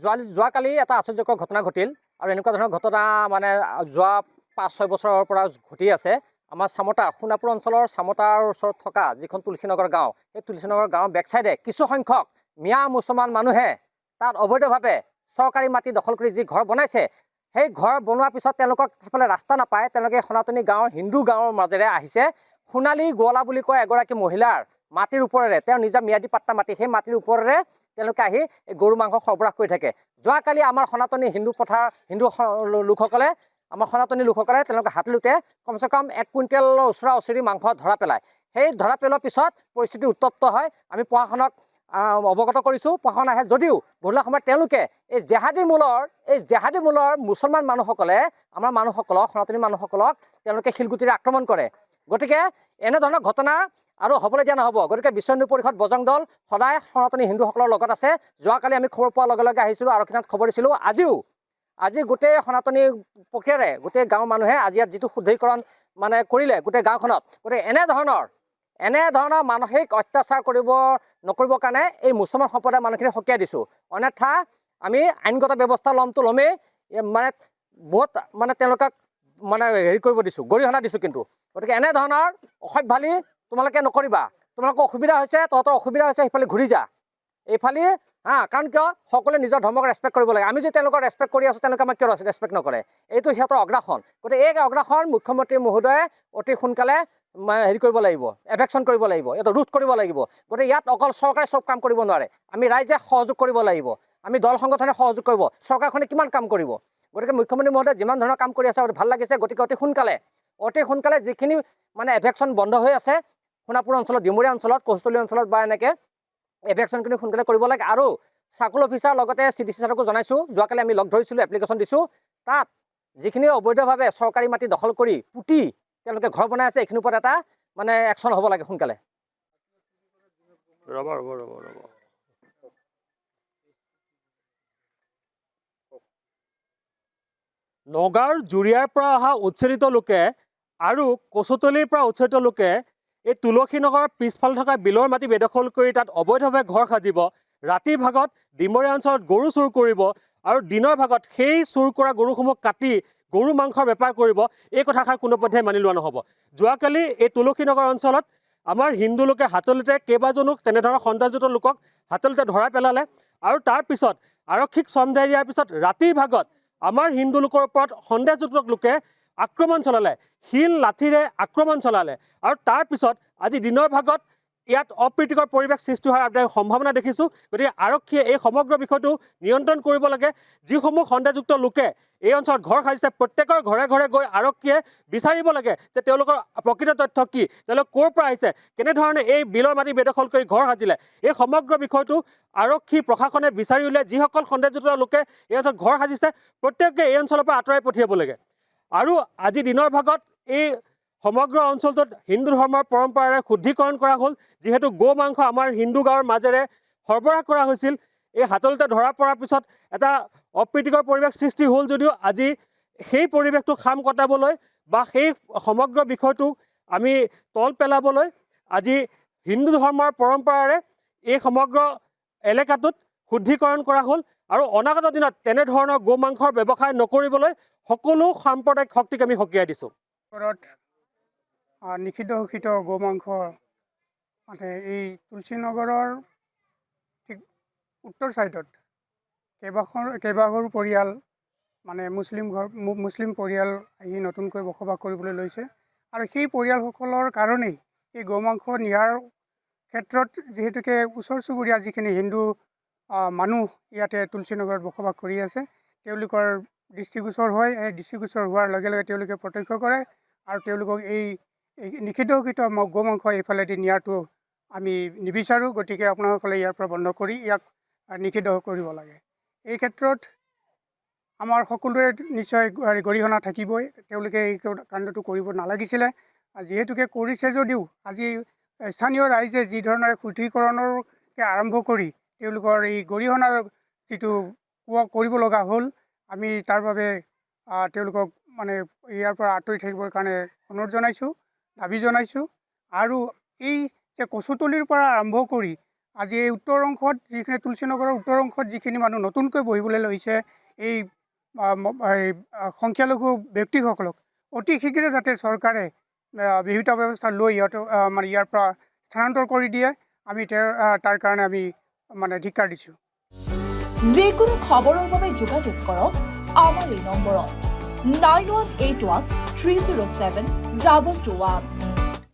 যোৱাকালি এটা আশ্চৰ্যকৰ ঘটনা ঘটিল আৰু এনেকুৱা ধৰণৰ ঘটনা মানে যোৱা ৫-৬ বছৰৰ পৰা ঘটি আছে। আমাৰ চামতা সোণাপুৰ অঞ্চলৰ চামতাৰ ওচৰত থকা যিখন তুলসীনগৰ গাঁও, সেই তুলসীনগৰ গাঁৱৰ বেকচাইডে কিছু সংখ্যক মিয়া মুছলমান মানুহে তাত অবৈধভাৱে চৰকাৰী মাটি দখল কৰি যি ঘৰ বনাইছে, সেই ঘৰ বনোৱাৰ পিছত তেওঁলোকক সেইফালে ৰাস্তা নাপায়, তেওঁলোকে সনাতনী গাঁৱৰ হিন্দু গাঁৱৰ মাজেৰে আহিছে। সোণালী গোৱালা বুলি কয় এগৰাকী মহিলাৰ মাটিৰ ওপৰেৰে, তেওঁ নিজা ম্যাদী পাট্টা মাটি, সেই মাটিৰ ওপৰেৰে তেওঁলোকে আহি গৰু মাংস সৰবৰাহ কৰি থাকে। যোৱাকালি আমাৰ সনাতনী হিন্দু লোকসকলে আমাৰ সনাতনী লোকসকলে তেওঁলোকে হাতলোতে কমচে কম 1 কুইণ্টেলৰ ওচৰা ওচৰি মাংস ধৰা পেলায়। সেই ধৰা পেলোৱাৰ পিছত পৰিস্থিতি উত্তপ্ত হয়। আমি প্ৰশাসনক অৱগত কৰিছোঁ। প্ৰশাসন আহে যদিও গধূলা সময়ত তেওঁলোকে এই জেহাদী মূলৰ মুছলমান মানুহসকলে আমাৰ মানুহসকলক, সনাতনী মানুহসকলক তেওঁলোকে শিলগুটিৰে আক্ৰমণ কৰে। গতিকে এনেধৰণৰ ঘটনা আৰু হ'বলৈ দিয়া নহ'ব। গতিকে বিশ্ব হিন্দু পৰিষদ বজৰং দল সদায় সনাতনী হিন্দুসকলৰ লগত আছে। যোৱাকালি আমি খবৰ পোৱাৰ লগে লগে আহিছিলোঁ, আৰক্ষী থানাত খবৰ দিছিলোঁ। আজি গোটেই সনাতনী প্ৰক্ৰিয়াৰে গোটেই গাঁৱৰ মানুহে আজি ইয়াত যিটো শুদ্ধিকৰণ মানে কৰিলে গোটেই গাঁওখনত, গতিকে এনেধৰণৰ মানসিক অত্যাচাৰ নকৰিবৰ কাৰণে এই মুছলমান সম্প্ৰদায়ৰ মানুহখিনি সকীয়াই দিছোঁ। অন্যথা আমি আইনগত ব্যৱস্থা ল'মেই, মানে বহুত মানে তেওঁলোকক মানে হেৰি কৰিব দিছোঁ, গৰিহণা দিছোঁ। কিন্তু গতিকে এনেধৰণৰ অসভ্যালি তোমালোকে নকৰিবা। তোমালোকৰ অসুবিধা হৈছে, তহঁতৰ অসুবিধা হৈছে, সেইফালে ঘূৰি যা এইফালে। কাৰণ কিয় সকলোৱে নিজৰ ধৰ্মক ৰেচপেক্ট কৰিব লাগে। আমি যদি তেওঁলোকক ৰেচপেক্ট কৰি আছোঁ, তেওঁলোকে আমাক কিয় ৰেচপেক্ট নকৰে? এইটো সিহঁতৰ অগ্ৰাসন। গতিকে এই অগ্ৰাসন মুখ্যমন্ত্ৰী মহোদয়ে অতি সোনকালে হেৰি কৰিব লাগিব, এভেকশ্যন কৰিব লাগিব, এইটো ৰোধ কৰিব লাগিব। গতিকে ইয়াত অকল চৰকাৰে চব কাম কৰিব নোৱাৰে, আমি ৰাইজে সহযোগ কৰিব লাগিব, আমি দল সংগঠনে সহযোগ কৰিব। চৰকাৰখনে কিমান কাম কৰিব? গতিকে মুখ্যমন্ত্ৰী মহোদয়ে যিমান ধৰণৰ কাম কৰি আছে ভাল লাগিছে। গতিকে অতি সোনকালে যিখিনি মানে এভেকশ্যন বন্ধ হৈ আছে সোণাপুৰ অঞ্চলত, ডিমৰীয়া অঞ্চলত, কৌস্তলী অঞ্চলত বা এনেকৈ এভেকশ্যনখিনি সোনকালে কৰিব লাগে। আৰু চাৰ্কল অফিচাৰ লগতে CDC ছাৰকো জনাইছোঁ। যোৱাকালি আমি লগ ধৰিছিলোঁ, এপ্লিকেশ্যন দিছোঁ। তাত যিখিনি অবৈধভাৱে চৰকাৰী মাটি দখল কৰি পুতি তেওঁলোকে ঘৰ বনাই আছে, এইখিনিৰ ওপৰত এটা মানে একশ্যন হ'ব লাগে সোনকালে। ৰ'ব নগাঁৱৰ জুৰিয়াৰ পৰা অহা উচ্ছেদিত লোকে আৰু কচুতলীৰ পৰা উচ্ছেদিত লোকে এই তুলসীনগৰৰ পিছফালে থকা বিলৰ মাটি বেদখল কৰি তাত অবৈধভাৱে ঘৰ সাজিব। ৰাতিৰ ভাগত ডিমৰীয়া অঞ্চলত গৰু চুৰ কৰিব আৰু দিনৰ ভাগত সেই চুৰ কৰা গৰুসমূহ কাটি গৰু মাংসৰ বেপাৰ কৰিব। এই কথাষাৰ কোনোপধ্যে মানি লোৱা নহ'ব। যোৱাকালি এই তুলসীনগৰ অঞ্চলত আমাৰ হিন্দু লোকে হাতলিতে কেইবাজনো তেনেধৰণৰ সন্দেহযুক্ত লোকক হাতলিতে ধৰাই পেলালে আৰু তাৰপিছত আৰক্ষীক চমজাই দিয়াৰ পিছত ৰাতিৰ ভাগত আমাৰ হিন্দু লোকৰ ওপৰত সন্দেহযুক্ত লোকে আক্ৰমণ চলালে, শিল লাঠিৰে আক্ৰমণ চলালে আৰু তাৰপিছত আজি দিনৰ ভাগত ইয়াত অপ্ৰীতিকৰ পৰিৱেশ সৃষ্টি হোৱাৰ আমি সম্ভাৱনা দেখিছোঁ। গতিকে আৰক্ষীয়ে এই সমগ্ৰ বিষয়টো নিয়ন্ত্ৰণ কৰিব লাগে। যিসমূহ সন্দেহযুক্ত লোকে এই অঞ্চলত ঘৰ সাজিছে, প্ৰত্যেকৰ ঘৰে ঘৰে গৈ আৰক্ষীয়ে বিচাৰিব লাগে যে তেওঁলোকৰ প্ৰকৃত তথ্য কি, তেওঁলোক ক'ৰ পৰা আহিছে, কেনেধৰণে এই বিলৰ মাটি বেদখল কৰি ঘৰ সাজিলে। এই সমগ্ৰ বিষয়টো আৰক্ষী প্ৰশাসনে বিচাৰি উলিয়াই যিসকল সন্দেহযুক্ত লোকে এই অঞ্চলত ঘৰ সাজিছে প্ৰত্যেকে এই অঞ্চলৰ পৰা আঁতৰাই পঠিয়াব লাগে। আৰু আজি দিনৰ ভাগত এই সমগ্ৰ অঞ্চলটোত হিন্দু ধৰ্মৰ পৰম্পৰাৰে শুদ্ধিকৰণ কৰা হ'ল। যিহেতু গো মাংস আমাৰ হিন্দু গাঁৱৰ মাজেৰে সৰবৰাহ কৰা হৈছিল, এই হাতলিতে ধৰা পৰাৰ পিছত এটা অপ্ৰীতিকৰ পৰিৱেশ সৃষ্টি হ'ল যদিও আজি সেই পৰিৱেশটো খাম কটাবলৈ বা সেই সমগ্ৰ বিষয়টো আমি তল পেলাবলৈ আজি হিন্দু ধৰ্মৰ পৰম্পৰাৰে এই সমগ্ৰ এলেকাটোত শুদ্ধিকৰণ কৰা হ'ল। আৰু অনাগত দিনত তেনেধৰণৰ গো মাংসৰ ব্যৱসায় নকৰিবলৈ সকলো সাম্প্ৰদায়িক শক্তিক আমি সকীয়াই দিছোঁ। নিষিদ্ধ ঘোষিত গো মাংস মানে এই তুলসীনগৰৰ ঠিক উত্তৰ ছাইডত কেইবাঘৰো পৰিয়াল মানে মুছলিম পৰিয়াল আহি নতুনকৈ বসবাস কৰিবলৈ লৈছে। আৰু সেই পৰিয়ালসকলৰ কাৰণেই এই গো মাংস নিয়াৰ ক্ষেত্ৰত যিহেতুকে ওচৰ চুবুৰীয়া যিখিনি হিন্দু মানুহ ইয়াতে তুলসীনগৰত বসবাস কৰি আছে, তেওঁলোকৰ দৃষ্টিগোচৰ হয়। এই দৃষ্টিগোচৰ হোৱাৰ লগে লগে তেওঁলোকে প্ৰত্যক্ষ কৰে আৰু তেওঁলোকক এই নিষিদ্ধ ঘোষিত গো মাংস এইফালেদি নিয়াটো আমি নিবিচাৰোঁ। গতিকে আপোনাসকলে ইয়াৰ পৰা বন্ধ কৰি ইয়াক নিষিদ্ধ কৰিব লাগে। এই ক্ষেত্ৰত আমাৰ সকলোৰে নিশ্চয় গৰিহণা থাকিবই। তেওঁলোকে এই কাণ্ডটো কৰিব নালাগিছিলে। যিহেতুকে কৰিছে যদিও আজি স্থানীয় ৰাইজে যি ধৰণে শুদ্ধিকৰণকে আৰম্ভ কৰি তেওঁলোকৰ এই গৰিহণাৰ যিটো কৰিব লগা হ'ল, আমি তাৰ বাবে তেওঁলোকক মানে ইয়াৰ পৰা আঁতৰি থাকিবৰ কাৰণে অনুৰোধ জনাইছোঁ, দাবী জনাইছোঁ। আৰু এই যে কচুতলীৰ পৰা আৰম্ভ কৰি আজি এই উত্তৰ অংশত যিখিনি তুলসীনগৰৰ উত্তৰ অংশত যিখিনি মানুহ নতুনকৈ বহিবলৈ লৈছে এই সংখ্যালঘু ব্যক্তিসকলক অতি শীঘ্ৰে যাতে চৰকাৰে বিহিত ব্যৱস্থা লৈ মানে ইয়াৰ পৰা স্থানান্তৰ কৰি দিয়ে আমি তাৰ কাৰণে আমি মানে ধিক্কাৰ দিছোঁ। যিকোনো খবৰৰ বাবে যোগাযোগ কৰক আমাৰ এই নম্বৰত 9181 307 221।